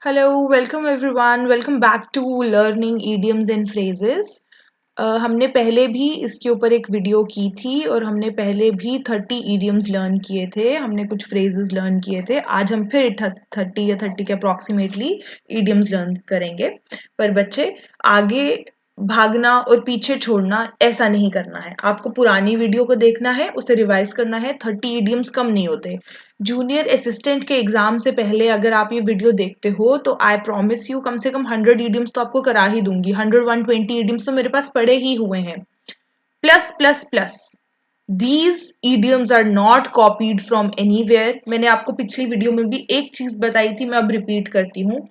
Hello, welcome everyone. Welcome back to Learning Idioms and Phrases. हमने पहले भी इसके ऊपर एक वीडियो की थी और हमने पहले भी 30 idioms लर्न किए थे, हमने कुछ phrases लर्न किए थे. आज हम फिर 30 या 30 के अप्रॉक्सीमेटली idioms लर्न करेंगे. पर बच्चे आगे भागना और पीछे छोड़ना ऐसा नहीं करना है. आपको पुरानी वीडियो को देखना है, उसे रिवाइज करना है. 30 idioms कम नहीं होते. जूनियर असिस्टेंट के एग्जाम से पहले अगर आप ये वीडियो देखते हो तो आई प्रॉमिस यू कम से कम 100 idioms तो आपको करा ही दूंगी. 100-120 idioms तो मेरे पास पड़े ही हुए हैं. Plus plus plus These idioms are not copied from anywhere. मैंने आपको पिछली वीडियो में भी एक चीज बताई थी, मैं अब रिपीट करती हूँ.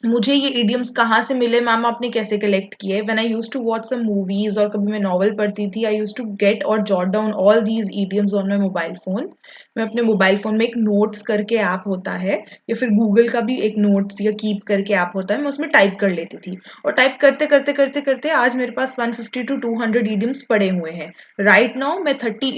मुझे ये idioms कहाँ से मिले, मैम आपने कैसे कलेक्ट किए. When I used to watch some movies और कभी मैं नॉवल पढ़ती थी, I used to get or jot down all these idioms on my mobile phone. मैं अपने मोबाइल फोन में एक नोट्स करके ऐप होता है या फिर गूगल का भी एक नोट्स या कीप करके ऐप होता है, मैं उसमें टाइप कर लेती थी और टाइप करते करते करते करते आज मेरे पास 150 to 200 idioms पड़े हुए हैं. राइट नाउ मैं 30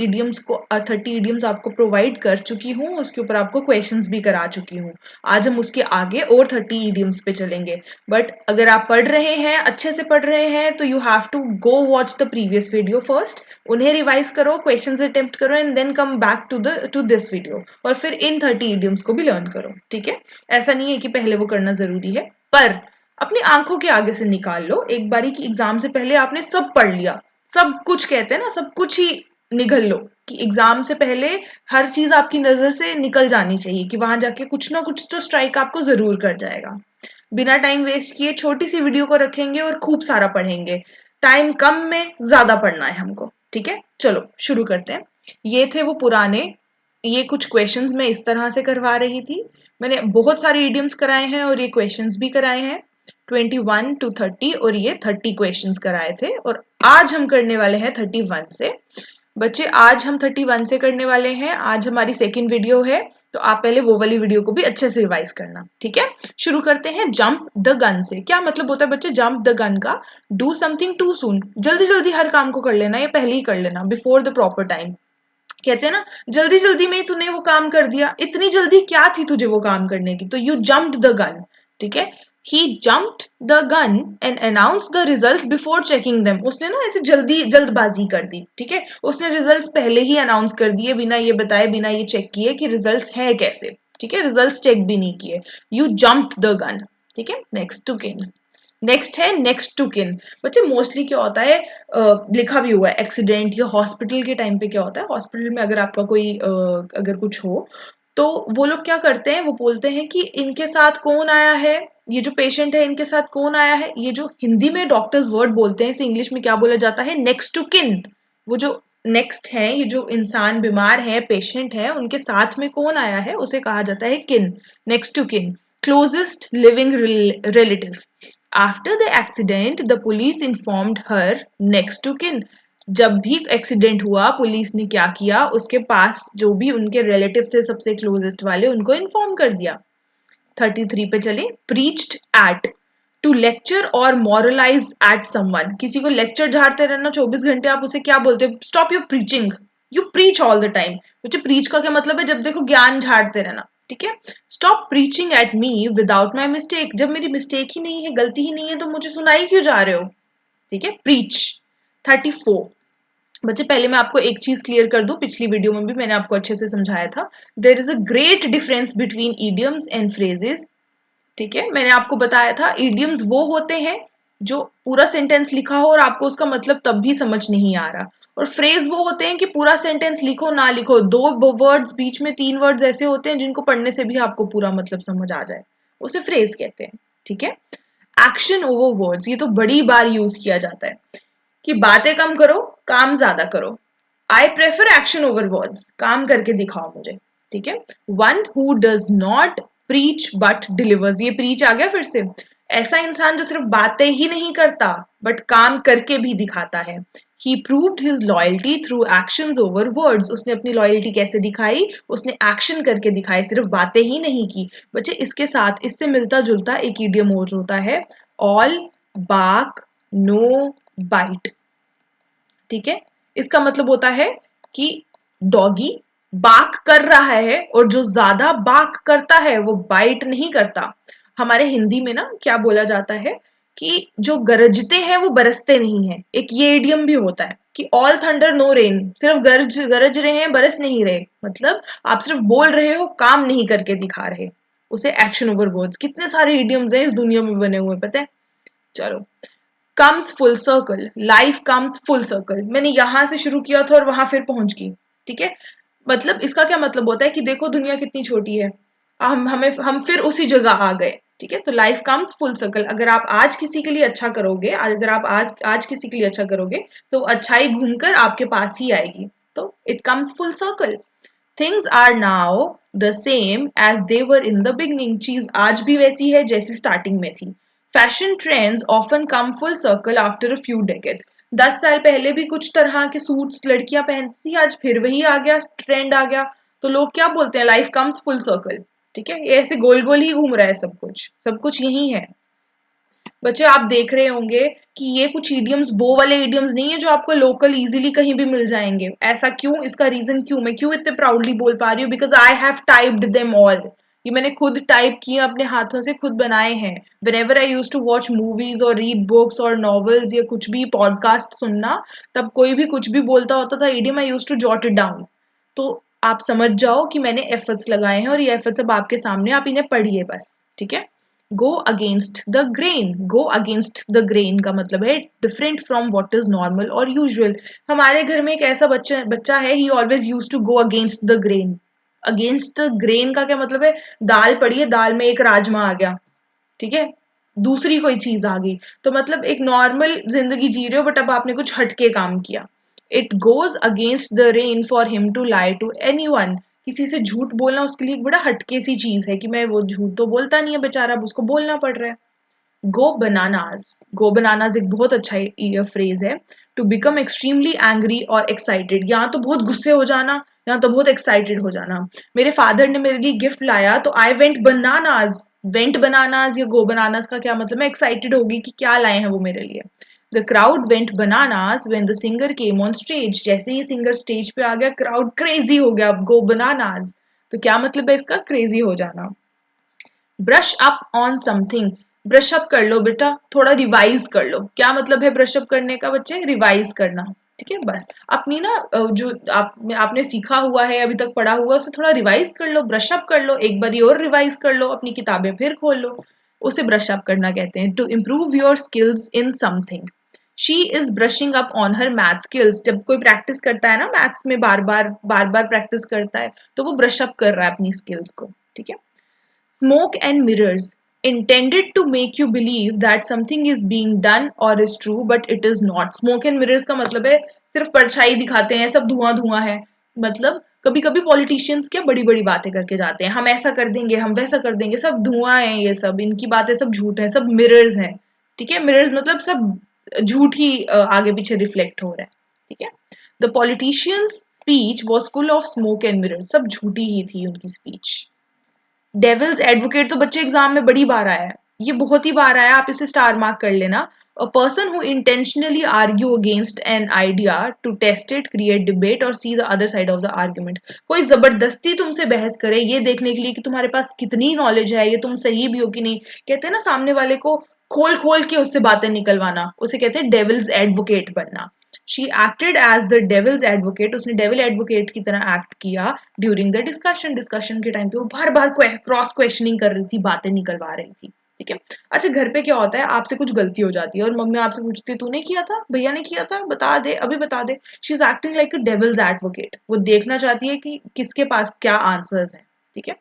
idioms आपको प्रोवाइड कर चुकी हूँ, उसके ऊपर आपको क्वेश्चंस भी करा चुकी हूँ. आज हम उसके आगे और 30 idioms पे चलेंगे. बट अगर आप पढ़ रहे हैं, अच्छे से पढ़ रहे हैं, तो you have to go watch the previous video first. उन्हें रिवाइज करो, क्वेश्चंस अटेम्प्ट करो and then come back to this video और फिर इन 30 idioms को भी लर्न करो. ठीक है, ऐसा नहीं है कि पहले वो करना जरूरी है, पर अपनी आंखों के आगे से निकाल लो. एक बारी की एग्जाम से पहले आपने सब पढ़ लिया, सब कुछ कहते हैं ना, सब कुछ ही निगल लो कि एग्जाम से पहले हर चीज आपकी नजर से निकल जानी चाहिए कि वहां जाके कुछ ना कुछ तो स्ट्राइक आपको जरूर कर जाएगा. बिना टाइम वेस्ट किए छोटी सी वीडियो को रखेंगे और खूब सारा पढ़ेंगे. टाइम कम में ज्यादा पढ़ना है हमको. ठीक है, चलो शुरू करते हैं. ये थे वो पुराने, ये कुछ क्वेश्चंस मैं इस तरह से करवा रही थी. मैंने बहुत सारे इडियम्स कराए हैं और ये क्वेश्चंस भी कराए हैं. 21 to 30 और ये 30 क्वेश्चंस कराए थे और आज हम करने वाले हैं 31 से. बच्चे आज हम 31 से करने वाले हैं. आज हमारी सेकंड वीडियो है, तो आप पहले वो वाली वीडियो को भी अच्छे से रिवाइज करना. ठीक है, शुरू करते हैं. जंप द गन से क्या मतलब होता है बच्चे? जंप द गन का डू समथिंग टू सून, जल्दी जल्दी हर काम को कर लेना या पहले ही कर लेना, बिफोर द प्रॉपर टाइम. कहते हैं ना, जल्दी जल्दी में ही तूने वो काम कर दिया, इतनी जल्दी क्या थी तुझे वो काम करने की, तो यू जम्प्ड द गन. ठीक है, he jumped the gun and announced the results before checking them. उसने ना ऐसे जल्दबाजी कर दी. ठीक है, उसने रिजल्ट्स पहले ही अनाउंस कर दिए बिना ये बताए, बिना ये चेक किए कि रिजल्ट्स है कैसे. ठीक है, रिजल्ट्स चेक भी नहीं किए. You jumped the gun. ठीक है, नेक्स्ट टू किन. नेक्स्ट है नेक्स्ट टू किन. बच्चे मोस्टली क्या होता है, लिखा भी हुआ है एक्सीडेंट या हॉस्पिटल के टाइम पे क्या होता है, हॉस्पिटल में अगर आपका कोई अगर कुछ हो तो वो लोग क्या करते हैं, वो बोलते हैं कि इनके साथ कौन आया है, ये जो पेशेंट है इनके साथ कौन आया है. ये जो हिंदी में डॉक्टर्स वर्ड बोलते हैं, इसे इंग्लिश में क्या बोला जाता है? नेक्स्ट टू किन. वो जो नेक्स्ट है, ये जो इंसान बीमार है, पेशेंट है, उनके साथ में कौन आया है उसे कहा जाता है kin. Next to kin. Closest living relative. After the accident the police informed her next to kin. जब भी एक्सीडेंट हुआ, पुलिस ने क्या किया, उसके पास जो भी उनके रिलेटिव थे सबसे क्लोजेस्ट वाले, उनको इन्फॉर्म कर दिया. 33 पे चले. प्रीच्ड एट, टू लेक्चर और मॉरलाइज एट समवन. किसी को लेक्चर झाड़ते रहना 24 घंटे, आप उसे क्या बोलते हो? Stop your preaching. You preach all the time. मुझे प्रीच का क्या मतलब है? जब देखो ज्ञान झाड़ते रहना. ठीक है, stop preaching at me without my mistake. जब मेरी मिस्टेक ही नहीं है, गलती ही नहीं है, तो मुझे सुनाई क्यों जा रहे हो? ठीक है, प्रीच. 34. बच्चे पहले मैं आपको एक चीज क्लियर कर दूं, पिछली वीडियो में भी मैंने आपको अच्छे से समझाया था. There is a great difference between idioms and phrases. ठीक है, मैंने आपको बताया था इडियम्स वो होते हैं जो पूरा सेंटेंस लिखा हो और आपको उसका मतलब तब भी समझ नहीं आ रहा, और फ्रेज वो होते हैं कि पूरा सेंटेंस लिखो ना लिखो, दो वर्ड्स बीच में 3 वर्ड्स ऐसे होते हैं जिनको पढ़ने से भी आपको पूरा मतलब समझ आ जाए, उसे फ्रेज कहते हैं. ठीक है, एक्शन ओवर वर्ड्स, ये तो बड़ी बार यूज किया जाता है कि बातें कम करो, काम ज्यादा करो. I prefer action over words, काम करके दिखाओ मुझे. ठीक है, one who does not preach but delivers. ये प्रीच आ गया फिर से. ऐसा इंसान जो सिर्फ बातें ही नहीं करता बट काम करके भी दिखाता है. He proved his loyalty through actions over words. उसने अपनी लॉयल्टी कैसे दिखाई? उसने एक्शन करके दिखाई, सिर्फ बातें ही नहीं की. बच्चे इसके साथ इससे मिलता जुलता एक इडियम और होता है, ऑल बार्क नो बाइट. ठीक है, इसका मतलब होता है कि डॉगी बाक कर रहा है और जो ज्यादा बाक करता है वो बाइट नहीं करता. हमारे हिंदी में ना क्या बोला जाता है कि जो गरजते हैं वो बरसते नहीं है। एक ये इडियम भी होता है कि ऑल थंडर नो रेन, सिर्फ गरज गरज रहे हैं बरस नहीं रहे, मतलब आप सिर्फ बोल रहे हो काम नहीं करके दिखा रहे। उसे एक्शन ओवर वर्ड्स। कितने सारे इडियम्स हैं इस दुनिया में बने हुए, पता है। चलो, comes full circle, life comes full circle. मैंने यहां से शुरू किया था और वहां फिर पहुंच गई, ठीक है। मतलब इसका क्या मतलब होता है कि देखो दुनिया कितनी छोटी है, हम फिर उसी जगह आ गए, ठीक है। तो लाइफ कम्स फुल सर्कल। अगर आप आज किसी के लिए अच्छा करोगे, अगर आप आज किसी के लिए अच्छा करोगे तो अच्छाई घूमकर आपके पास ही आएगी। तो it comes full circle. Things are now the same as they were in the beginning. चीज आज भी वैसी है जैसी स्टार्टिंग में थी। Fashion trends often come full circle after a few decades. 10 साल पहले भी कुछ तरह के सूट्स लड़कियां पहनती थी, आज फिर वही आ गया, ट्रेंड आ गया। तो लोग क्या बोलते हैं, लाइफ कम्स फुल सर्कल, ठीक है। ये ऐसे गोल गोल ही घूम रहा है, सब कुछ यही है। बच्चे आप देख रहे होंगे कि ये कुछ ईडियम्स वो वाले ईडियम्स नहीं है जो आपको लोकल इजीली कहीं भी मिल जाएंगे। ऐसा क्यों, इसका रीजन क्यों, मैं क्यों इतने प्राउडली बोल पा रही हूँ, because I have typed them all. ये मैंने खुद टाइप किए, अपने हाथों से खुद बनाए हैं। whenever I use to watch movies और रीड बुक्स और नॉवेल्स या कुछ भी पॉडकास्ट सुनना, तब कोई भी कुछ भी बोलता होता था idiom, I use to jot it down. तो आप समझ जाओ कि मैंने एफर्ट्स लगाए हैं और ये एफर्ट्स अब आपके सामने, आप इन्हें पढ़िए बस, ठीक है। Go against the grain. Go against the grain का मतलब है different from what is normal और यूजुअल। हमारे घर में एक ऐसा बच्चा है, he always use to go against the grain. Against the grain का क्या मतलब है, दाल पड़ी है, दाल में एक राजमा आ गया, ठीक है, दूसरी कोई चीज आ गई, तो मतलब एक नॉर्मल जिंदगी जी रहे हो बट अब आपने कुछ हटके काम किया। It goes against the rain for him to lie to anyone. किसी से झूठ बोलना उसके लिए एक बड़ा हटके सी चीज है कि मैं वो झूठ तो बोलता नहीं है बेचारा, अब उसको बोलना पड़ रहा है। गो बनानाज। गो बनानाज एक बहुत अच्छा फ्रेज है। टू बिकम एक्सट्रीमली एंग्री और एक्साइटेड, या तो बहुत गुस्से हो जाना या तो बहुत एक्साइटेड हो जाना। मेरे फादर ने मेरे लिए गिफ्ट लाया तो I went bananas. Went bananas या गो बनानाज का क्या मतलब, मैं एक्साइटेड होगी कि क्या लाए हैं वो मेरे लिए। The crowd went bananas when the singer came on stage. जैसे ही सिंगर स्टेज पे आ गया, क्राउड क्रेजी हो गया, गो बनानाज। तो क्या मतलब है इसका, क्रेजी हो जाना। Brush up on something. Brush up कर लो बेटा, थोड़ा रिवाइज कर लो। क्या मतलब है ब्रश अप करने का बच्चे, रिवाइज करना, ठीक है। बस अपनी ना जो आपने सीखा हुआ है अभी तक पढ़ा हुआ है उसे थोड़ा रिवाइज कर लो, ब्रश अप कर लो, एक बारी और रिवाइज कर लो, अपनी किताबें फिर खोल लो। उसे ब्रश अप करना कहते हैं। To improve your skills in something. She is brushing up on her math skills. जब कोई प्रैक्टिस करता है ना मैथ्स में, बार बार प्रैक्टिस करता है, तो वो ब्रश अप कर रहा है अपनी स्किल्स को, ठीक है। Smoke and mirrors, intended to make you believe that something is being done or is true but it is not. Smoke and mirrors का मतलब है सिर्फ परछाई दिखाते हैं, सब धुआं धुआं है। मतलब कभी कभी पॉलिटिशियंस क्या बड़ी बड़ी बातें करके जाते हैं, हम ऐसा कर देंगे, हम वैसा कर देंगे, सब धुआं है, ये सब इनकी बातें सब झूठ है, सब मिरर्स हैं, ठीक है। मिरर्स मतलब सब झूठ ही आगे पीछे रिफ्लेक्ट हो रहा है, ठीक है। The politicians speech was full of smoke and mirrors. सब झूठी ही थी उनकी स्पीच। डेविल्स एडवोकेट तो बच्चे एग्जाम में बड़ी बार आया है, ये बहुत ही बार आया, आप इसे स्टार मार्क कर लेना। A person who intentionally argue against an idea to test it, create debate और see the other side of the argument. कोई जबरदस्ती तुमसे बहस करे ये देखने के लिए कि तुम्हारे पास कितनी नॉलेज है, ये तुम सही भी हो कि नहीं। कहते हैं ना सामने वाले को खोल खोल के उससे बातें निकलवाना, उसे कहते हैं डेविल्स एडवोकेट बनना। She acted as the devil's advocate. उसने डेविल एडवोकेट की तरह एक्ट किया ड्यूरिंग द डिस्कशन। डिस्कशन के टाइम पे वो बार बार क्रॉस क्वेश्चनिंग कर रही थी, बातें निकलवा रही थी, ठीक है। अच्छा, घर पे क्या होता है, आपसे कुछ गलती हो जाती है और मम्मी आपसे पूछती है तूने किया था, भैया ने किया था, बता दे, अभी बता दे। She is acting like a devil's advocate. वो देखना चाहती है कि किसके पास क्या आंसर्स हैं, ठीक है।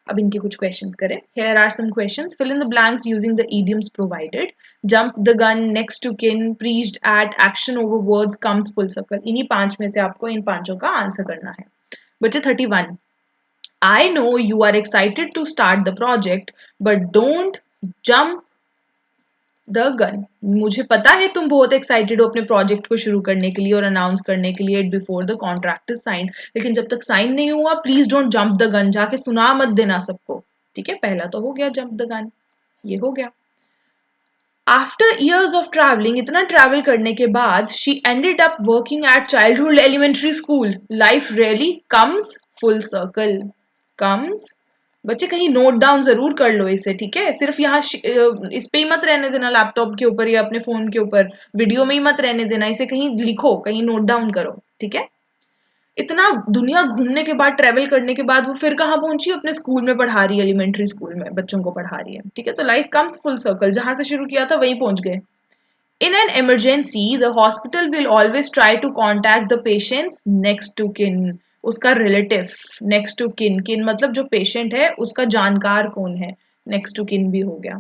अब इनके कुछ क्वेश्चंस करें। Here are some questions. Fill in the blanks using the idioms provided. Jump the gun, next to kin, preached at, action over words, comes full circle. इन्हीं 5 में से आपको इन 5 का आंसर करना है। बच्चे 31. I know you are excited to start the project, but don't jump the gun. मुझे पता है तुम बहुत एक्साइटेड हो अपने प्रोजेक्ट को शुरू करने के लिए और अनाउंस करने के लिए before the contract is signed, लेकिन जब तक साइन नहीं हुआ please don't jump the gun, जाके सुना मत देना सबको, ठीक है। पहला तो हो गया जंप द गन, ये हो गया। आफ्टर ईयर्स ऑफ ट्रैवलिंग, इतना ट्रैवल करने के बाद, she ended up working at childhood elementary school. Life really comes full circle. Comes बच्चे कहीं नोट डाउन जरूर कर लो इसे, ठीक है? सिर्फ यहाँ इस पे ही मत रहने देना, लैपटॉप के ऊपर या अपने फोन के ऊपर, वीडियो में ही मत रहने देना, इसे कहीं लिखो, कहीं नोट डाउन करो, ठीक है? इतना दुनिया घूमने के बाद, ट्रेवल करने के बाद वो फिर कहाँ पहुंची? अपने स्कूल में पढ़ा रही है, एलिमेंट्री स्कूल में बच्चों को पढ़ा रही है, ठीक है? तो लाइफ कम्स फुल सर्कल, जहां से शुरू किया था वहीं पहुंच गए। In an emergency, the hospital will always try to contact the patient's next to kin. उसका रिलेटिव, नेक्स्ट टू किन, किन मतलब जो पेशेंट है उसका जानकार कौन है, नेक्स्ट टू किन भी हो गया।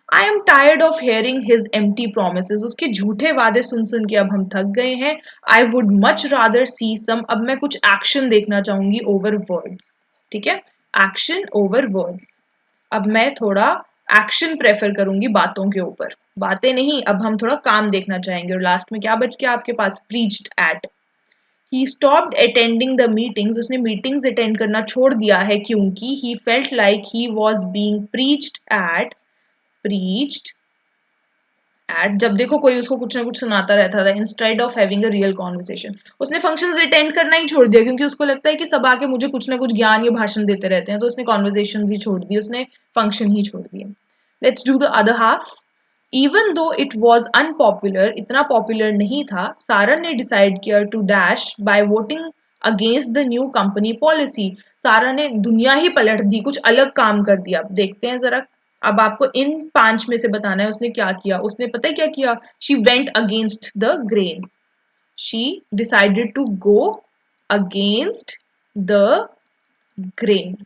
I am tired of hearing his empty promise, उसके झूठे वादे सुन सुन के अब हम थक गए हैं। आई वुड मच रादर सी सम, अब मैं कुछ एक्शन देखना चाहूंगी ओवर वर्ड्स, ठीक है? एक्शन ओवर वर्ड्स, अब मैं थोड़ा एक्शन प्रेफर करूंगी बातों के ऊपर, बातें नहीं, अब हम थोड़ा काम देखना चाहेंगे। और लास्ट में क्या बच गया आपके पास? Preached at. He stopped attending the meetings, उसने मीटिंग्स अटेंड करना छोड़ दिया है क्योंकि he felt like he was being preached at, preached at, जब देखो कोई उसको कुछ ना कुछ सुनाता रहता था, instead of having a real conversation. उसने फंक्शंस अटेंड करना ही छोड़ दिया क्योंकि उसको लगता है कि सब आके मुझे कुछ ना कुछ ज्ञान या भाषण देते रहते हैं, तो उसने कॉन्वर्सेशन ही छोड़ दी, उसने फंक्शन ही छोड़ दिए। Let's do the other half. Even though it was unpopular, इतना पॉपुलर नहीं था, सारा ने डिसाइड किया to dash by voting against the new company policy. Sara ने दुनिया ही पलट दी, कुछ अलग काम कर दिया। देखते हैं जरा, अब आपको इन 5 में से बताना है उसने क्या किया। उसने पता है क्या किया? She went against the grain, she decided to go against the grain,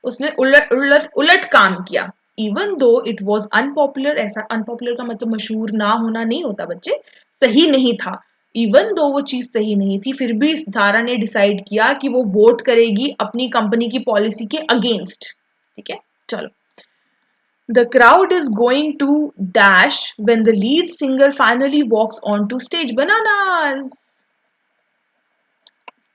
उसने उलट उलट उलट काम किया। Even though it was unpopular, ऐसा अनपॉपुलर का मतलब मशहूर ना होना नहीं होता बच्चे, सही नहीं था। इवन दो वो चीज सही नहीं थी, फिर भी धारा ने डिसाइड किया कि वो वोट करेगी अपनी कंपनी की पॉलिसी के अगेंस्ट, ठीक है? चलो, the crowd is going to dash when the lead singer finally walks onto stage. Bananas!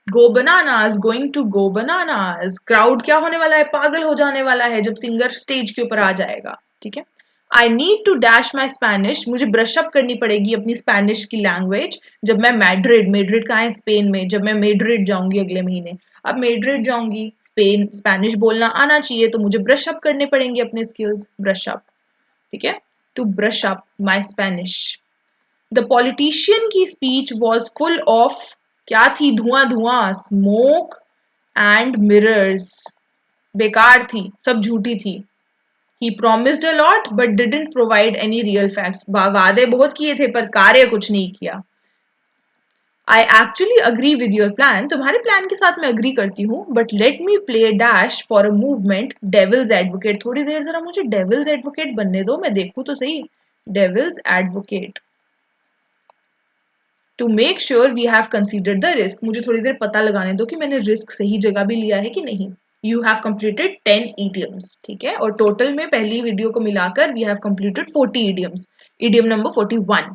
Go bananas, going to go bananas. Crowd क्या होने वाला है? पागल हो जाने वाला है जब सिंगर स्टेज के ऊपर आ जाएगा, ठीक है? I need to dash my Spanish. मुझे ब्रश अप करनी पड़ेगी अपनी स्पेनिश की लैंग्वेज जब मैं मैड्रिड, मैड्रिड कहाँ है? स्पेन में, जब मैं मैड्रिड जाऊंगी अगले महीने, अब मैड्रिड जाऊंगी, स्पेन, स्पेनिश बोलना आना चाहिए, तो मुझे ब्रश अप करने पड़ेंगे अपने स्किल्स, ब्रश अप, ठीक है? To brush up my Spanish. The politician की स्पीच वॉज फुल ऑफ, क्या थी? धुआं धुआं, स्मोक एंड मिरर्स, बेकार थी, सब झूठी थी। He promised a lot but didn't provide any real facts, वादे बहुत किए थे पर कार्य कुछ नहीं किया। I actually agree with your plan, तुम्हारे प्लान के साथ मैं अग्री करती हूँ, but let me play dash for a movement devil's advocate. थोड़ी देर जरा मुझे डेविल्स एडवोकेट बनने दो, मैं देखूँ तो सही। Devil's advocate, to make sure we have considered the risk, मुझे थोड़ी देर पता लगाने दो कि मैंने रिस्क सही जगह भी लिया है कि नहीं। यू हैव कंप्लीटेड 10 idioms, ठीक है? और टोटल में पहली वीडियो को मिलाकर we have completed 40 idioms। Idiom number 41,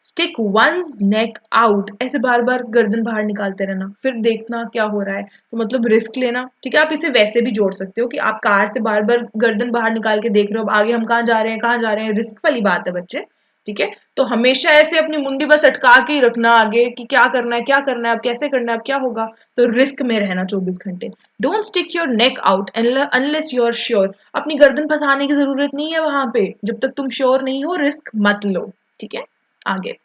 stick one's neck out, ऐसे बार बार गर्दन बाहर निकालते रहना, फिर देखना क्या हो रहा है, तो मतलब रिस्क लेना, ठीक है? आप इसे वैसे भी जोड़ सकते हो कि आप कार से बार बार गर्दन बाहर निकाल के देख रहे हो, आगे हम कहाँ जा रहे हैं, कहाँ जा रहे हैं, रिस्क वाली बात है बच्चे, ठीक है? तो हमेशा ऐसे अपनी मुंडी बस अटका के ही रखना आगे कि क्या करना है, क्या करना है, अब कैसे करना है, अब क्या होगा, तो रिस्क में रहना 24 घंटे। Don't stick your neck out unless you are sure, अपनी गर्दन फंसाने की जरूरत नहीं है वहां पे, जब तक तुम श्योर नहीं हो रिस्क मत लो, ठीक है? आगे,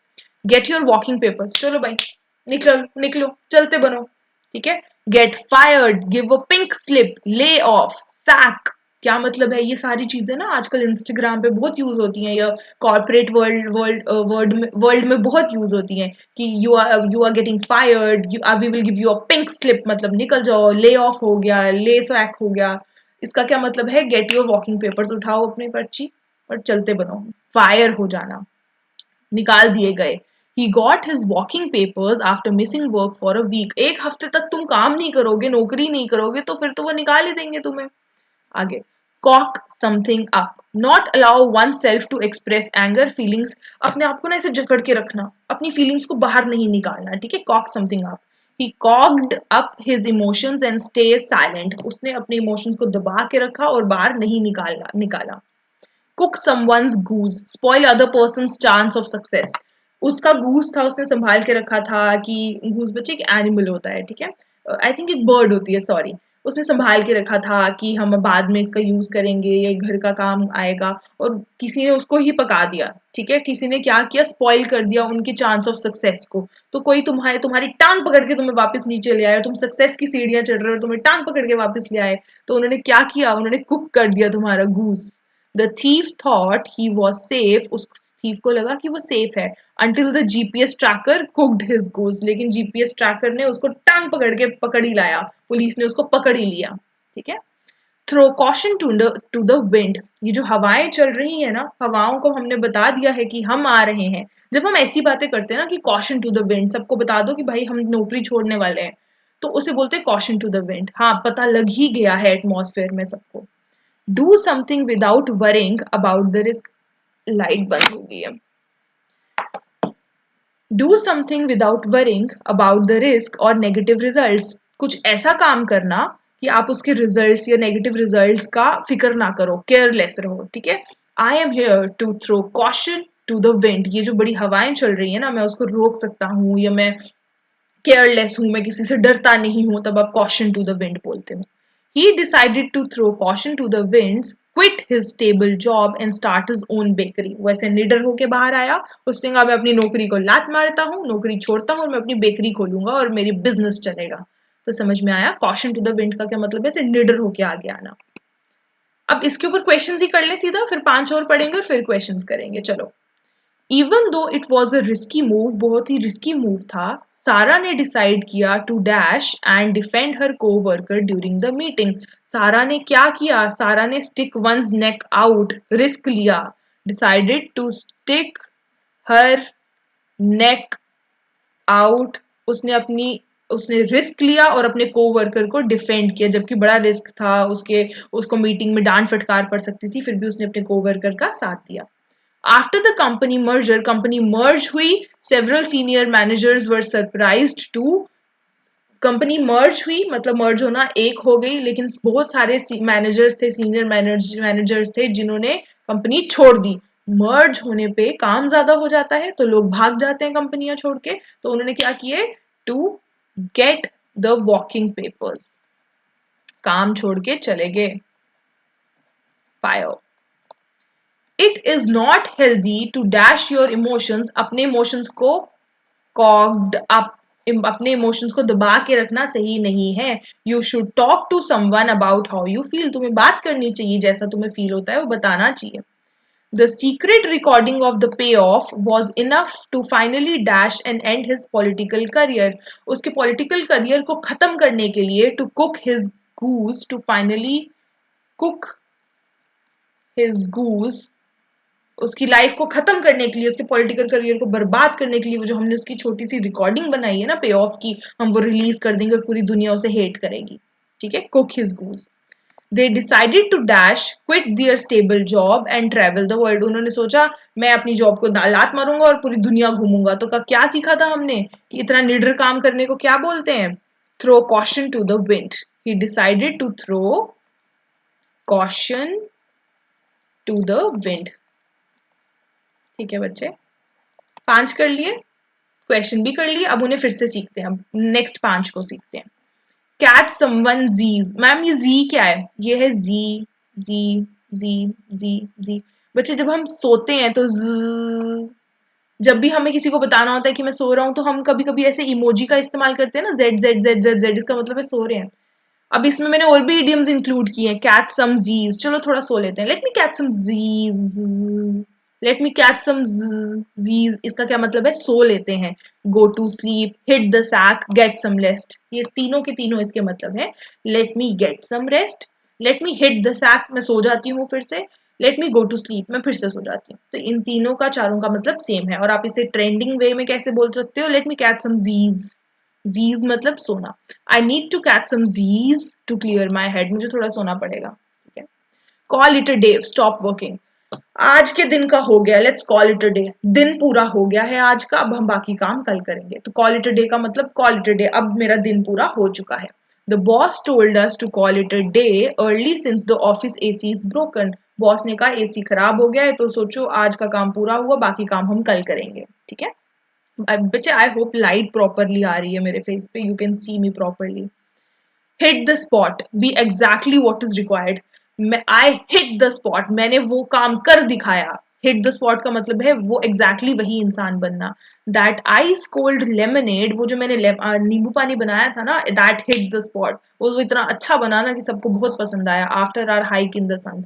गेट योर वॉकिंग पेपर्स, चलो भाई निकलो निकलो, चलते बनो, ठीक है? Get fired, give a pink slip, lay off, sack, क्या मतलब है? ये सारी चीजें ना आजकल इंस्टाग्राम पे बहुत यूज होती हैं, या कॉर्पोरेट वर्ल्ड में बहुत यूज होती हैं कि you are getting fired, we will give you a pink slip, मतलब निकल जाओ, ले ऑफ हो गया, ले सैक हो गया। इसका क्या मतलब है? गेट योर वॉकिंग पेपर्स, उठाओ अपनी पर्ची और चलते बनो। फायर हो जाना, निकाल दिए गए। He got his walking papers after missing work for a week. एक हफ्ते तक तुम काम नहीं करोगे, नौकरी नहीं करोगे, तो फिर तो वो निकाल ही देंगे तुम्हें। आगे, cock something up, not allow oneself to express anger feelings, अपने आप को ना ऐसे जकड़ के रखना, अपनी फीलिंग्स को बाहर नहीं निकालना, ठीक है? cock something up, he cocked up his emotions and stay silent, उसने अपने इमोशंस को दबा के रखा और बाहर नहीं निकाला। Cook someone's goose, spoil other persons chance of success, उसका गूस था, उसने संभाल के रखा था कि गूस बच्चे एक एनिमल होता है, ठीक है? आई थिंक एक बर्ड होती है, सॉरी, उसने संभाल के रखा था कि हम बाद में इसका यूज करेंगे, ये घर का काम आएगा, और किसी ने उसको ही पका दिया। ठीक है, किसी ने क्या किया, स्पॉइल कर दिया उनकी चांस ऑफ सक्सेस को। तो कोई तुम्हारी टांग पकड़ के तुम्हें वापस नीचे ले आया, तुम सक्सेस की सीढ़ियां चढ़ रहे हो, तुम्हें टांग पकड़ के वापस ले आए। तो उन्होंने क्या किया, उन्होंने कुक कर दिया तुम्हारा goose. The thief thought he was safe, उस थीफ को लगा कि वो सेफ है, until the GPS tracker cooked his goose। लेकिन GPS ट्रैकर ने उसको टांग पकड़ ही लाया, पुलिस ने उसको पकड़ ही लिया। ठीक है, throw caution to the wind, ये जो हवाएं चल रही है ना, हवाओं को हमने बता दिया है कि हम आ रहे हैं। जब हम ऐसी बातें करते हैं ना कि कॉशन टू द विंड, सबको बता दो कि भाई हम नौकरी छोड़ने वाले हैं, तो उसे बोलते हैं कॉशन टू द विंड। हाँ, पता लग ही गया है एटमॉस्फेयर में सबको। Do something without worrying about the risk, light बंद हो गई है। Do something without worrying about the risk और नेगेटिव रिजल्ट्स, कुछ ऐसा काम करना कि आप उसके रिजल्ट्स या नेगेटिव रिजल्ट्स का फिक्र ना करो, केयरलेस रहो। ठीक है, I am here to throw caution to the wind, ये जो बड़ी हवाएं चल रही है ना, मैं उसको रोक सकता हूँ, या मैं केयरलेस हूं, मैं किसी से डरता नहीं हूं, तब आप कॉशन टू द विंड बोलते हो। He decided to throw caution to the winds, quit his stable job and start his own bakery। वैसे निडर होके बाहर आया, उसने कहा मैं अपनी नौकरी को लात मारता हूँ, नौकरी छोड़ता हूँ और मैं अपनी बेकरी खोलूंगा और मेरी बिजनेस चलेगा। तो समझ में आया कॉशन टू द विंड का क्या मतलब है, ऐसे निडर होके आगे आना। अब इसके ऊपर क्वेश्चंस ही कर ले सीधा, फिर 5 और पढ़ेंगे और फिर क्वेश्चंस करेंगे। चलो, even though it was a risky move, बहुत ही रिस्की मूव था, सारा ने डिसाइड किया to dash and defend her coworker during the meeting. सारा ने क्या किया, सारा ने stick one's neck out, risk लिया, decided to stick her neck out, उसने रिस्क लिया और अपने को वर्कर को डिफेंड किया, जबकि बड़ा रिस्क था, उसको मीटिंग में डांट फटकार पड़ सकती थी, फिर भी उसने अपने को वर्कर का साथ दिया। After the company merger, company merge हुई, several senior managers were surprised to, company merge हुई मतलब मर्ज होना, एक हो गई, लेकिन बहुत सारे मैनेजर्स थे, सीनियर मैनेजर्स थे जिन्होंने कंपनी छोड़ दी। मर्ज होने पे काम ज्यादा हो जाता है तो लोग भाग जाते हैं कंपनियां छोड़ के, तो उन्होंने क्या किए, to get the walking papers, काम छोड़ के चले गए। Fire, it is not healthy to dash your emotions, अपने इमोशंस को कॉग्ड अप, अपने इमोशंस को दबा के रखना सही नहीं है। You should talk to someone about how you feel, तुम्हें बात करनी चाहिए, जैसा तुम्हें फील होता है वो बताना चाहिए। The secret recording of the pay off was enough to finally dash end end his political career, उसके पॉलिटिकल करियर को खत्म करने के लिए, to cook his goose, to finally cook his goose, उसकी लाइफ को खत्म करने के लिए, उसके पॉलिटिकल करियर को बर्बाद करने के लिए, वो जो हमने उसकी छोटी सी रिकॉर्डिंग बनाई है ना पे ऑफ की, हम वो रिलीज कर देंगे और पूरी दुनिया उसे हेट करेगी। ठीक है, cook his goose. They decided to dash quit their stable job and travel the world, उन्होंने सोचा मैं अपनी जॉब को लात मारूंगा और पूरी दुनिया घूमूंगा। तो क्या सीखा था हमने कि इतना निडर काम करने को क्या बोलते हैं, throw caution to the wind. He decided to throw caution to the wind. ठीक है बच्चे, 5 कर लिए, क्वेश्चन भी कर लिए, अब उन्हें फिर से सीखते हैं, अब नेक्स्ट 5 को सीखते हैं। कैच समवन जीज, मैम ये जी क्या है, ये है जी, जी, जी, जी, जी। बच्चे जब हम सोते हैं तो जब भी हमें किसी को बताना होता है कि मैं सो रहा हूं, तो हम कभी कभी ऐसे इमोजी का इस्तेमाल करते हैं ना, Z Z Z Z Z, इसका मतलब है सो रहे हैं। अब इसमें मैंने और भी इडियम्स इंक्लूड किए हैं, कैच सम जीज, चलो थोड़ा सो लेते हैं, let me catch some z's, let me catch some z's, इसका क्या मतलब है, सो लेते हैं। Go to sleep, hit the sack, get some rest, ये तीनों के तीनों इसके मतलब है। Let me get some rest, let me hit the sack, मैं सो जाती हूँ फिर से, let me go to sleep, मैं फिर से सो जाती हूँ। तो इन तीनों का, चारों का मतलब सेम है, और आप इसे ट्रेंडिंग वे में कैसे बोल सकते हो, late me catch some जीज, z's मतलब सोना। I need to catch some z's to clear my head, मुझे थोड़ा सोना पड़ेगा। ठीक है, call it a day, stop working, आज के दिन का हो गया, let's call it a day, दिन पूरा हो गया है आज का, अब हम बाकी काम कल करेंगे। तो कॉल इट अ डे का मतलब कॉल इट अ डे, अब मेरा दिन पूरा हो चुका है। The boss told us to call it a day early since the office AC is broken, boss ने कहा एसी खराब हो गया है, तो सोचो आज का काम पूरा हुआ, बाकी काम हम कल करेंगे। ठीक है बच्चे, आई होप लाइट प्रॉपरली आ रही है मेरे फेस पे, you can C me properly. hit the spot, be exactly what is required. I hit the spot, मैंने वो काम कर दिखाया. हिट द स्पॉट का मतलब है वो एग्जैक्टली वही इंसान बनना. दैट आइस कोल्ड लेमनेड, वो जो मैंने नींबू पानी बनाया था ना, दैट हिट द स्पॉट, वो इतना अच्छा बना ना कि सबको बहुत पसंद आया. After our hike in the sun,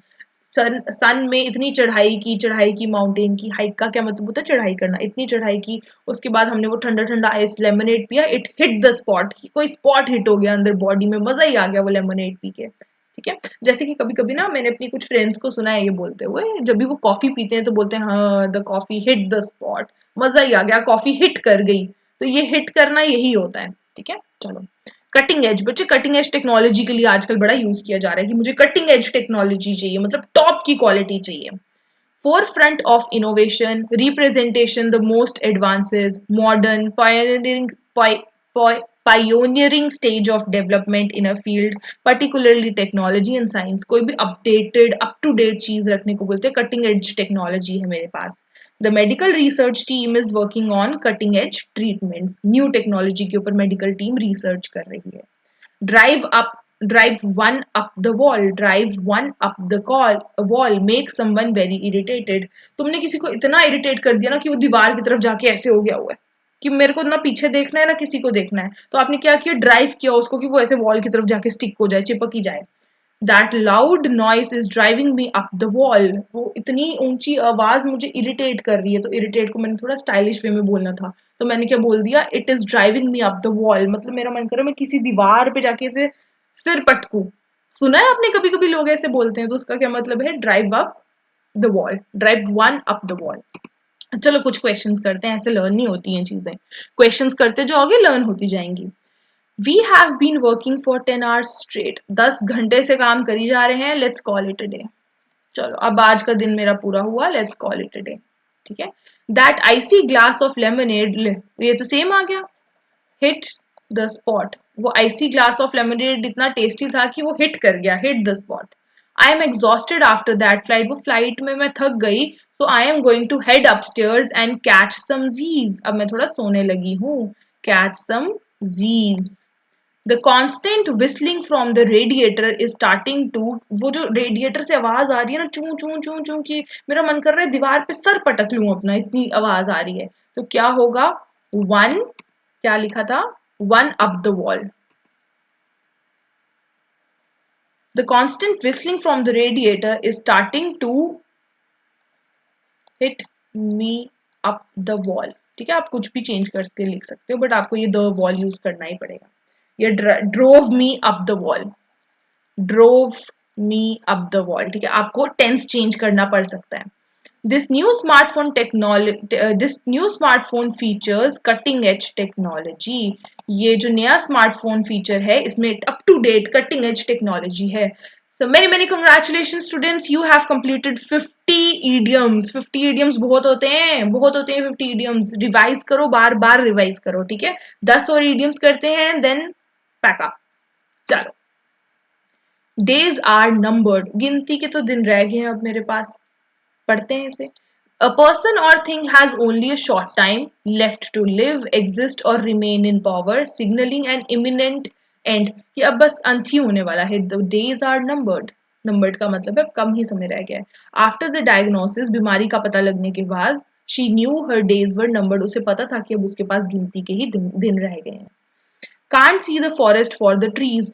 sun में इतनी चढ़ाई की माउंटेन की. हाइक का क्या मतलब होता है? चढ़ाई करना. इतनी चढ़ाई की, उसके बाद हमने वो ठंडा ठंडा आइस लेमनेड पिया. इट हिट द स्पॉट, कोई स्पॉट हिट हो गया अंदर बॉडी में, मजा ही आ गया वो लेमनेड पी के. ठीक है. जैसे कि कभी कभी ना मैंने अपनी कुछ फ्रेंड्स को सुना है ये बोलते हुए, जब भी वो कॉफी पीते हैं तो बोलते हैं हाँ the coffee hit the spot, मजा ही आ गया, कॉफी हिट कर गई. तो ये हिट करना यही होता है. ठीक है. चलो, कटिंग एज. बच्चे कटिंग एज टेक्नोलॉजी के लिए आजकल बड़ा यूज किया जा रहा है कि मुझे कटिंग एज टेक्नोलॉजी चाहिए, मतलब टॉप की क्वालिटी चाहिए. Forefront of innovation, representation the most advances, modern, pioneering stage of development in a field, particularly technology and science. कोई भी updated, up to date चीज रखने को बोलते हैं, cutting edge technology है मेरे पास. The medical research team is working on cutting edge treatments. New technology के ऊपर medical team research कर रही है. Drive up, drive one up the wall, drive one up the wall, make someone very irritated. तुमने किसी को इतना irritate कर दिया ना कि वो दीवार की तरफ जाके ऐसे हो गया हुआ है कि मेरे को ना पीछे देखना है ना किसी को देखना है. तो आपने क्या किया? ड्राइव किया उसको कि वो ऐसे वॉल की तरफ जाके स्टिक हो जाए, चिपक ही जाए. That loud noise is driving me up the wall. वो इतनी ऊंची आवाज मुझे इरिटेट कर रही है. तो इरिटेट को मैंने थोड़ा स्टाइलिश वे में बोलना था, तो मैंने क्या बोल दिया? It is driving me up the wall. मतलब मेरा मन कर रहा है मैं किसी दीवार पे जाके ऐसे सिर पटकू. सुना है आपने? कभी कभी लोग ऐसे बोलते हैं. तो उसका क्या मतलब है? Drive up the wall, drive one up the wall. चलो कुछ क्वेश्चंस करते हैं, ऐसे लर्न नहीं होती हैं चीजें. क्वेश्चंस करते जाओगे लर्न होती जाएंगी. We have been working for 10 hours straight. 10 घंटे से काम करी जा रहे हैं. Let's call it a day. चलो अब आज का दिन मेरा पूरा हुआ. Let's call it a day. ठीक है. That icy glass of lemonade, ये तो सेम आ गया. Hit the spot. वो icy glass of lemonade इतना टेस्टी था कि वो हिट कर गया. Hit the spot. I am exhausted after that flight. वो फ्लाइट में मैं थक गई. So I am going to head upstairs and catch some Z's. अब मैं थोड़ा सोने लगी हूँ. Catch some Z's. The constant whistling from the radiator is starting to, वो जो रेडिएटर से आवाज आ रही है ना, चू चू चू चू की, मेरा मन कर रहा है दीवार पे सर पटक लूं अपना, इतनी आवाज आ रही है. तो क्या होगा? वन, क्या लिखा था? One up the wall. The constant whistling from the radiator is starting to hit me up the wall. ठीक है. आप कुछ भी चेंज करके लिख सकते हो, बट आपको ये द वॉल यूज करना ही पड़ेगा. ये drove me up the wall, drove me up the wall. ठीक है. आपको टेंस चेंज करना पड़ सकता है. This new smartphone technology, this new smartphone features cutting edge technology. ये जो नया स्मार्टफोन फीचर है इसमें up to date cutting edge technology है. So many congratulations students, you have completed 50 idioms. 50 idioms बहुत होते हैं, बहुत होते हैं 50 idioms. रिवाइज करो, बार बार रिवाइज करो. ठीक है. 10 और idioms करते हैं, then pack up. चलो. Days are numbered. गिनती के तो दिन रह गए हैं अब मेरे पास. पढ़ते हैं इसे. A person or thing has only a short time left to live, exist or remain in power, signaling an imminent end. कि अब बस अंत ही होने वाला है. The days are numbered. Numbered का मतलब है कम ही समय रह गया है. After the diagnosis, बीमारी का पता लगने के बाद, she knew her days were numbered. उसे पता था कि अब उसके पास गिनती के ही दिन रह गए हैं. Can't see the forest for the trees.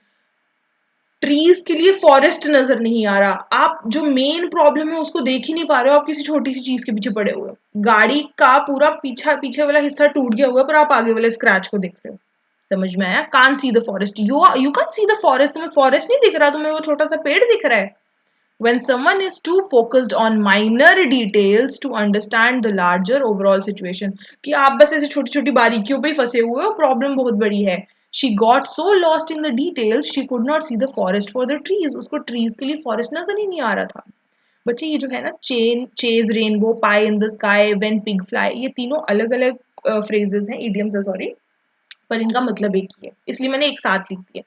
Trees के लिए फॉरेस्ट नजर नहीं आ रहा. आप जो मेन प्रॉब्लम है उसको देख ही नहीं पा रहे हो. आप किसी छोटी सी चीज के पीछे पड़े हुए हो. गाड़ी का पूरा पीछे वाला हिस्सा टूट गया हुआ है, पर आप आगे वाले स्क्रैच को देख रहे हो. समझ में आया? Can't see the forest. You can see the forest. तुम्हें फॉरेस्ट नहीं दिख रहा, तुम्हें वो छोटा सा पेड़ दिख रहा है. When someone is too focused on minor details to understand the larger overall situation, कि आप बस ऐसे छोटी छोटी बारीकियों पे ही फंसे हुए हो, प्रॉब्लम बहुत बड़ी है. She got so lost in the details she could not see the forest for the trees. उसको ट्रीज के लिए फॉरेस्ट नजर ही नहीं आ रहा था. बच्चे ये जो है ना, chase rainbow, pi in the sky, when pig fly, ये तीनों अलग अलग फ्रेजेस हैं, इडियम्स है सॉरी, पर इनका मतलब एक ही है, इसलिए मैंने एक साथ लिख दिया.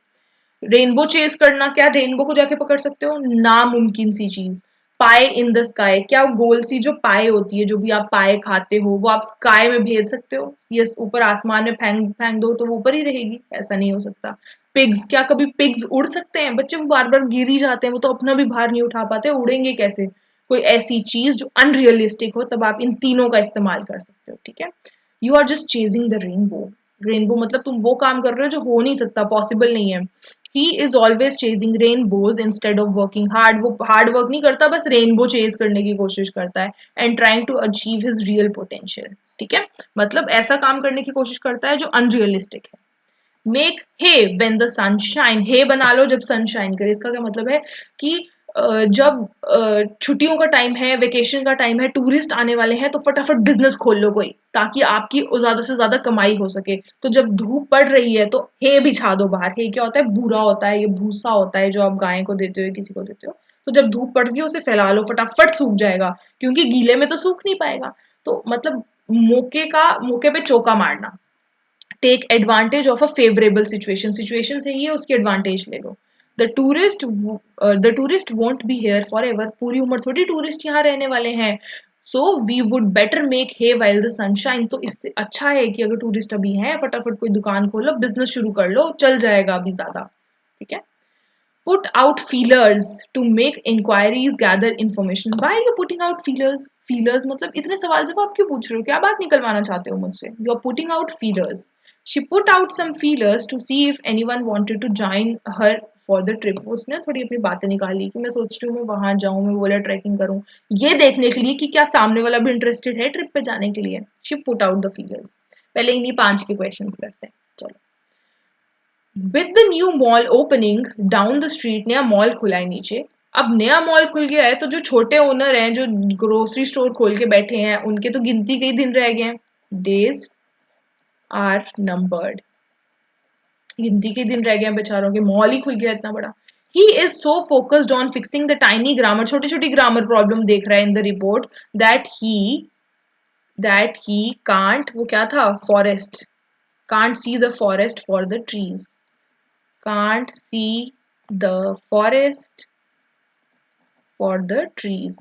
रेनबो चेस करना, क्या रेनबो को जाके पकड़ सकते हो? नामुमकिन सी चीज. पाए इन द स्काई, क्या गोल सी जो पाए होती है, जो भी आप पाए खाते हो, वो आप स्काई में भेज सकते हो? यस, ऊपर आसमान में फेंक फेंक दो तो वो ऊपर ही रहेगी? ऐसा नहीं हो सकता। पिग्स, क्या कभी पिग्स उड़ सकते हैं? बच्चे वो बार बार गिर ही जाते हैं, वो तो अपना भी भार नहीं उठा पाते, उड़ेंगे कैसे? कोई ऐसी चीज जो अनरियलिस्टिक हो, तब आप इन तीनों का इस्तेमाल कर सकते हो, ठीक है? You are just chasing the rainbow. Rainbow मतलब तुम वो काम कर रहे हो जो हो नहीं सकता, पॉसिबल नहीं है। He is always chasing rainbows instead of working hard. वो हार्ड वर्क नहीं करता, बस रेनबो चेज करने की कोशिश करता है, and trying to achieve his real potential, ठीक है? मतलब ऐसा काम करने की कोशिश करता है जो अनरियलिस्टिक है। Make hay when the sunshine, hay बना लो जब सनशाइन करे। इसका क्या मतलब है कि जब छुट्टियों का टाइम है, वेकेशन का टाइम है, टूरिस्ट आने वाले हैं, तो फटाफट बिजनेस खोल लो कोई, ताकि आपकी ज्यादा से ज्यादा कमाई हो सके। तो जब धूप पड़ रही है तो हे बिछा दो बाहर। हे क्या होता है? बूरा होता है, ये भूसा होता है जो आप गाय को देते हो, किसी को देते हो। तो जब धूप पड़ रही है उसे फैला लो, फटाफट सूख जाएगा, क्योंकि गीले में तो सूख नहीं पाएगा। तो मतलब मौके पे चौका मारना। Take advantage of a favourable situation, situation सही है उसकी एडवांटेज ले लो। The tourist won't be here forever, पूरी उम्र थोड़ी टूरिस्ट यहाँ रहने वाले हैं। So we would better make hay while the sunshine, तो इससे अच्छा है कि अगर टूरिस्ट अभी हैं, फटाफट कोई दुकान खोलो, बिजनेस शुरू कर लो, चल जाएगा अभी ज्यादा, ठीक है? Put out feelers to make inquiries, gather information. Why are you putting out feelers? Feelers मतलब इतने सवाल जवाब क्यों पूछ रहे हो? क्या बात निकलवाना चाहते हो मुझसे? You are putting out feelers. She put out some feelers to see if anyone wanted to join her for the trip. उसने थोड़ी अपनी बातें निकाली कि मैं सोच रही हूँ मैं वहां जाऊँ, मैं बोला ट्रैकिंग करूँ, ये देखने के लिए कि क्या सामने वाला भी इंटरेस्टेड है ट्रिप पे जाने के लिए। She put out the feelers. पहले इन्हीं 5 के क्वेश्चंस करते हैं, चलो। With the new mall opening down the street, नया मॉल खुला है नीचे। अब नया मॉल खुल गया है तो जो छोटे ओनर हैं, जो ग्रोसरी स्टोर खोल के बैठे हैं, उनके तो गिनती के ही दिन रह गए हैं। डेज आर नंबर्ड, गिनती के दिन रह गए हैं बेचारों के, मॉल ही खुल गया इतना बड़ा। He is so focused on fixing the tiny grammar, छोटी छोटी ग्रामर प्रॉब्लम देख रहा है in the report, that he can't, वो क्या था, forest, can't see the forest for the trees, can't see the forest for the trees.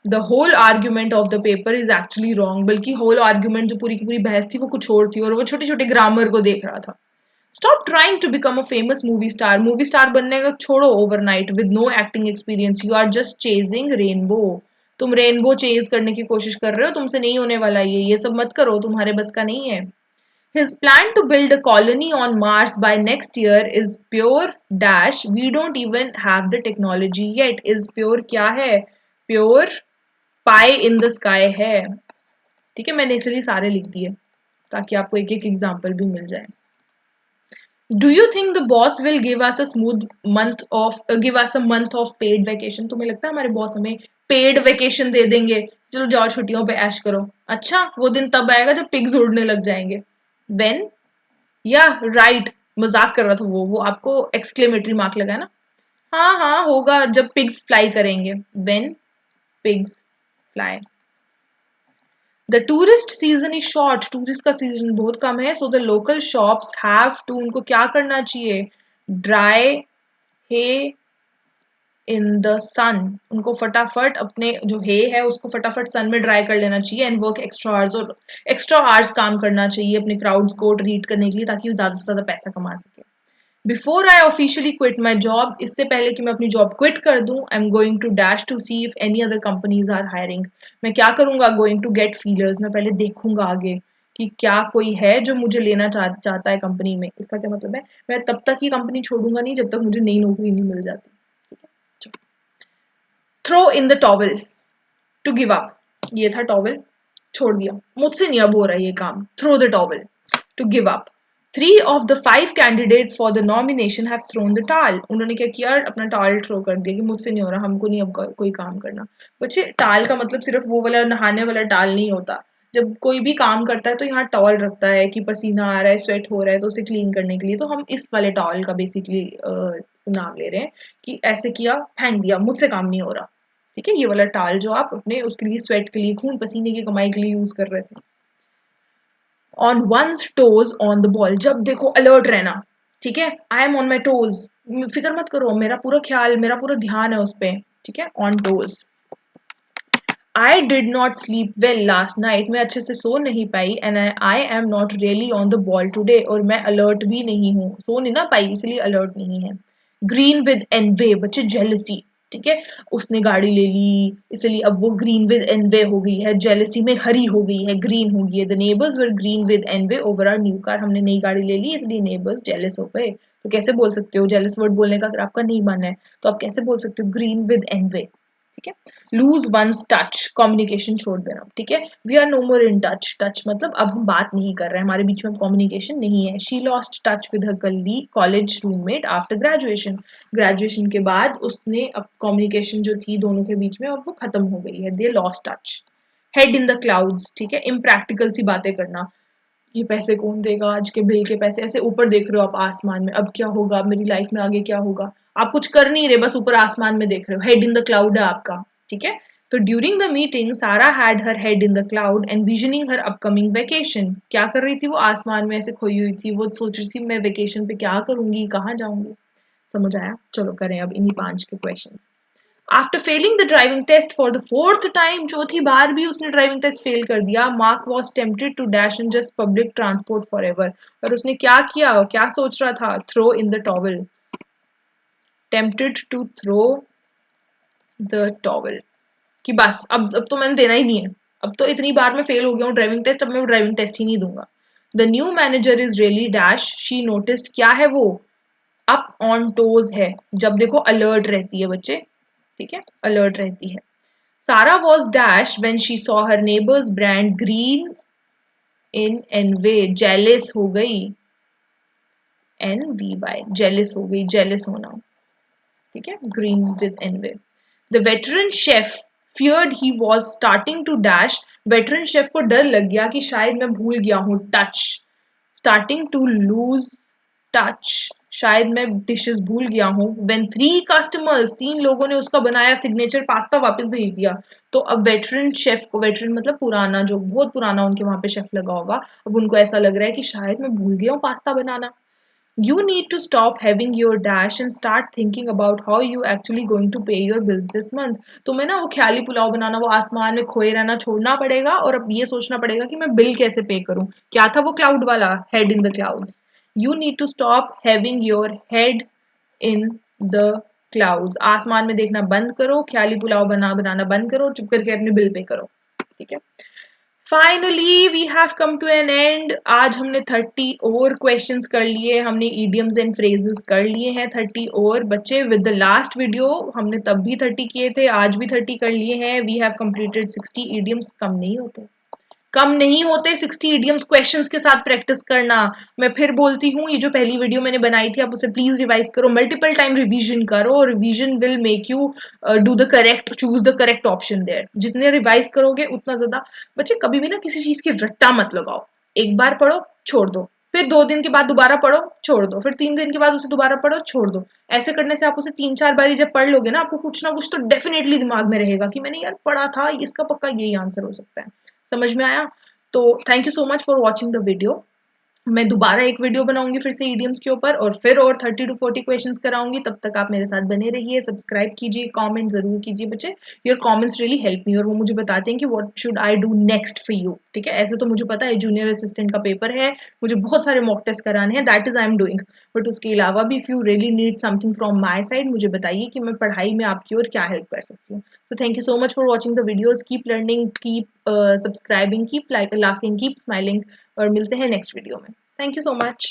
The whole argument of the paper is actually wrong, बल्कि whole argument जो पूरी की पूरी बहस थी वो कुछ और थी, और वो छोटे छोटे ग्रामर को देख रहा था। Stop trying to become a famous movie star. Movie star बनने का छोड़ो overnight, with no acting experience. You are just chasing rainbow. तुम रेनबो चेज करने की कोशिश कर रहे हो, तुमसे नहीं होने वाला ये सब मत करो, तुम्हारे बस का नहीं है। His plan to build a colony on Mars by next year is pure dash. We don't even have the technology yet. Is pure क्या है? Pure pie in the sky है, ठीक है? मैंने इसलिए सारे लिख दिए ताकि आपको एक एक एग्जाम्पल भी मिल जाए। Do you think the boss will give us a month of paid vacation? तुम्हें लगता है हमारे बॉस हमें पेड वेकेशन दे देंगे? चलो जाओ छुट्टियों पे ऐश करो। अच्छा, वो दिन तब आएगा जब पिग्स उड़ने लग जाएंगे। When? या राइट, मजाक कर रहा था वो आपको एक्सक्लेमेटरी मार्क लगा ना। हाँ हाँ होगा जब पिग्स फ्लाई करेंगे, when pigs fly. The tourist season is short, tourist का सीजन बहुत कम है, so the local shops have to, उनको क्या करना चाहिए, ड्राई हे इन द सन, उनको फटाफट अपने जो हे है उसको फटाफट सन में ड्राई कर लेना चाहिए, एंड वर्क एक्स्ट्रा आवर्स, और एक्स्ट्रा आवर्स काम करना चाहिए अपने क्राउड्स को ट्रीट करने के लिए, ताकि वो ज्यादा से ज्यादा पैसा कमा सके। Before I officially quit my job, इससे पहले कि मैं अपनी जॉब क्विट कर दूं, I am going to dash to see if any other companies are hiring. मैं क्या करूंगा, गोइंग टू गेट फीलर्स, मैं पहले देखूंगा आगे कि क्या कोई है जो मुझे लेना चाहता है कंपनी में। इसका क्या मतलब है, मैं तब तक ही कंपनी छोड़ूंगा नहीं जब तक मुझे नई नौकरी नहीं मिल जाती। Throw in the towel to give up, ये था टॉवल, छोड़ दिया, मुझसे नहीं अब हो रहा है ये काम। Throw the towel to give up. 3 of the 5 candidates for the nomination have thrown the towel. उन्होंने क्या किया, अपना टाल थ्रो कर दिया कि मुझसे नहीं हो रहा, हमको नहीं अब कोई काम करना। बच्चे, टाल का मतलब सिर्फ वो वाला नहाने वाला टाल नहीं होता। जब कोई भी काम करता है तो यहाँ टॉल रखता है कि पसीना आ रहा है, स्वेट हो रहा है, तो उसे क्लीन करने के लिए, तो हम इस वाले टॉल का बेसिकली नाम ले रहे हैं कि ऐसे किया, फेंक दिया, मुझसे काम नहीं हो रहा, ठीक है? ये वाला टाल जो आप अपने उसके लिए, स्वेट के लिए, खून पसीने की कमाई के लिए यूज कर रहे थे। On one's toes on the ball, जब देखो अलर्ट रहना, ठीक है? I am on my toes, फिक्र मत करो, मेरा पूरा ख्याल, मेरा पूरा ध्यान है उस पर, ठीक है, on toes. I did not sleep well last night, मैं अच्छे से सो नहीं पाई, and I am not really on the ball today, और मैं अलर्ट भी नहीं हूँ, सो नहीं ना पाई इसलिए अलर्ट नहीं है। ग्रीन विद एनवे, बच्चे जेलसी, ठीक है, उसने गाड़ी ले ली इसलिए अब वो ग्रीन विद एनवे हो गई है, जेलसी में हरी हो गई है, ग्रीन हो गई है। The neighbours were green with envy over our new car, हमने नई गाड़ी ले ली इसलिए नेबर्स जेलस हो गए। तो कैसे बोल सकते हो जेलस वर्ड बोलने का, अगर आपका नहीं मन है तो आप कैसे बोल सकते हो ग्रीन विद एनवे, ठीक है। लूज वंस टच, कम्युनिकेशन छोड़ देना, ठीक है। We are no more in touch, touch मतलब अब हम बात नहीं कर रहे हैं, हमारे बीच में कम्युनिकेशन नहीं है। She lost touch with her college roommate after graduation, graduation के बाद उसने अब कम्युनिकेशन जो थी दोनों के बीच में अब वो खत्म हो गई है, they lost touch. Head in the clouds, ठीक है, इम्प्रैक्टिकल सी बातें करना, ये पैसे कौन देगा, आज के बिल के पैसे, ऐसे ऊपर देख रहे हो आप आसमान में, अब क्या होगा मेरी लाइफ में आगे क्या होगा, आप कुछ कर नहीं रहे, बस ऊपर आसमान में देख रहे हो, हेड इन द क्लाउड है आपका, ठीक है। तो during the meeting Sara had her head in the cloud and visioning her upcoming vacation, क्या कर रही थी वो, आसमान में ऐसे खोई हुई थी, वो सोच रही थी मैं वेकेशन पे क्या करूंगी, कहाँ जाऊंगी। समझ आया, चलो करें अब इन्हीं 5 के question. After failing the driving test for the 4th time, चौथी बार भी उसने ड्राइविंग टेस्ट फेल कर दिया, Mark was tempted to dash in just public transport forever, और उसने क्या किया, क्या सोच रहा था, throw in the towel, tempted to throw the towel, कि बस अब तो मैंने देना ही नहीं है, अब तो इतनी बार मैं फेल हो गया हूँ ड्राइविंग टेस्ट, अब मैं ड्राइविंग टेस्ट ही नहीं दूंगा। The new manager is really dash, she noticed, क्या है वो, अप ऑन टोज है, जब देखो अलर्ट रहती है बच्चे, ठीक है, अलर्ट रहती है। Sarah was dash when she saw her neighbor's brand green in envy, jealous हो गई, NVY, jealous हो गई, jealous होना, ठीक है, green with envy. The veteran chef feared he was starting to dash, veteran chef को डर लग गया कि शायद मैं भूल गया हूँ touch, starting to lose touch, शायद मैं डिशेस भूल गया हूँ। व्हेन 3 कस्टमर्स, 3 लोगों ने उसका बनाया सिग्नेचर पास्ता वापस भेज दिया, तो अब वेटरन शेफ को, वेटरन मतलब पुराना, जो बहुत पुराना उनके वहां पे शेफ लगा होगा, अब उनको ऐसा लग रहा है कि शायद मैं भूल गया हूँ pasta banana. You need to stop having your dash and start thinking about how you actually going to pay your bills this month. तुम्हें ना वो ख्याली पुलाव बनाना, वो आसमान में खोए रहना छोड़ना पड़ेगा, और अब ये सोचना पड़ेगा कि मैं बिल कैसे पे करूं। क्या था वो क्लाउड वाला, head in the clouds. You need to stop having your head in the clouds. आसमान में देखना बंद करो, ख्याली पुलाव बनाना बंद करो, चुप करके अपने बिल पे करो, ठीक है। Finally we have come to an end, आज हमने 30 और क्वेश्चंस कर लिए, हमने इडियम्स एंड फ्रेजेस कर लिए हैं 30 और, बच्चे विद द लास्ट वीडियो हमने तब भी 30 किए थे, आज भी 30 कर लिए हैं, वी हैव कंप्लीटेड 60 इडियम्स, कम नहीं होते, कम नहीं होते 60 इडियम्स, क्वेश्चंस के साथ प्रैक्टिस करना। मैं फिर बोलती हूँ, ये जो पहली वीडियो मैंने बनाई थी आप उसे प्लीज रिवाइज करो, मल्टीपल टाइम रिवीजन करो, revision will make you do the correct, choose the correct option there, जितने रिवाइज करोगे उतना ज्यादा। बच्चे कभी भी ना किसी चीज की रट्टा मत लगाओ, एक बार पढ़ो छोड़ दो, फिर 2 दिन के बाद दोबारा पढ़ो छोड़ दो, फिर 3 दिन के बाद उसे दोबारा पढ़ो छोड़ दो। ऐसे करने से आप उसे 3-4 बारी जब पढ़ लोगे ना, आपको कुछ ना कुछ तो डेफिनेटली दिमाग में रहेगा कि मैंने यार पढ़ा था, इसका पक्का यही आंसर हो सकता है। समझ में आया? तो thank you so much for watching the video. मैं दोबारा एक वीडियो बनाऊंगी फिर से ईडियम्स के ऊपर, और फिर और 30 to 40 क्वेश्चंस कराऊंगी, तब तक आप मेरे साथ बने रहिए, सब्सक्राइब कीजिए, कमेंट जरूर कीजिए बच्चे, your comments really help me, और वो मुझे बताते हैं कि what should I do next for you, ठीक है। ऐसे तो मुझे पता है जूनियर असिस्टेंट का पेपर है, मुझे बहुत सारे मॉक टेस्ट कराने हैं, that is I am doing, but उसके अलावा भी if you really need something from my side, मुझे बताइए कि मैं पढ़ाई में आपकी और क्या हेल्प कर सकती हूँ। तो thank you so much for watching the videos, keep learning, keep subscribing, keep like laughing, keep smiling, और मिलते हैं नेक्स्ट वीडियो में। Thank you so much.